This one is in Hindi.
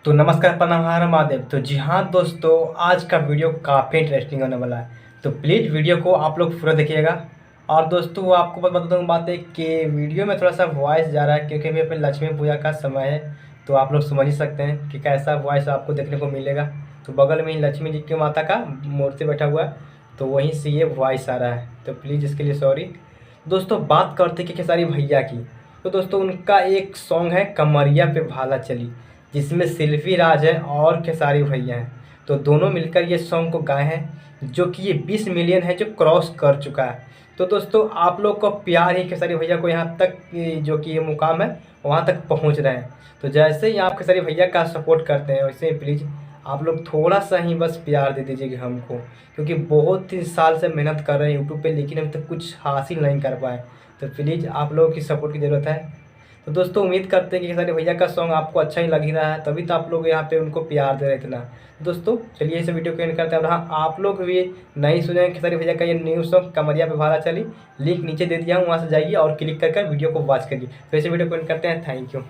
तो नमस्कार प्रणाम हर महादेव। तो जी हाँ दोस्तों, आज का वीडियो काफ़ी इंटरेस्टिंग होने वाला है। तो प्लीज़ वीडियो को आप लोग पूरा देखिएगा। और दोस्तों वो आपको बता दूँ बात है कि वीडियो में थोड़ा सा वॉइस जा रहा है क्योंकि अभी अपने लक्ष्मी पूजा का समय है। तो आप लोग समझ ही सकते हैं कि कैसा वॉइस आपको देखने को मिलेगा। तो बगल में ही लक्ष्मी जी की माता का मूर्ति बैठा हुआ है, तो वहीं से ये वॉइस आ रहा है। तो प्लीज़ इसके लिए सॉरी। दोस्तों बात करते कि खेसारी भैया की। तो दोस्तों उनका एक सॉन्ग है कमरिया पे भाला चली, जिसमें सिल्वी राज है और खेसारी भैया हैं। तो दोनों मिलकर ये सॉन्ग को गाए हैं, जो कि ये 20 मिलियन है जो क्रॉस कर चुका है। तो दोस्तों आप लोग को प्यार ही खेसारी भैया को यहाँ तक जो कि ये मुकाम है वहाँ तक पहुँच रहे हैं। तो जैसे ही आप खेसारी भैया का सपोर्ट करते हैं वैसे ही प्लीज़ आप लोग थोड़ा सा ही बस प्यार दे दीजिएगा हमको, क्योंकि बहुत ही साल से मेहनत कर रहे हैं यूट्यूब पे लेकिन अभी तक कुछ हासिल नहीं कर पाए। तो प्लीज़ आप लोगों की सपोर्ट की ज़रूरत है। तो दोस्तों उम्मीद करते हैं कि खेसारी भैया का सॉन्ग आपको अच्छा ही लग ही रहा है, तभी तो आप लोग यहाँ पे उनको प्यार दे रहे इतना। दोस्तों चलिए इस वीडियो को एंड करते हैं। और हाँ, आप लोग भी नहीं सुने खेसारी भैया का ये न्यू सॉन्ग कमरिया पे भाला चली, लिंक नीचे दे दिया हूँ, वहाँ से जाइए और क्लिक कर वीडियो को वॉच करिए। तो इस वीडियो को एंड करते हैं। Thank you.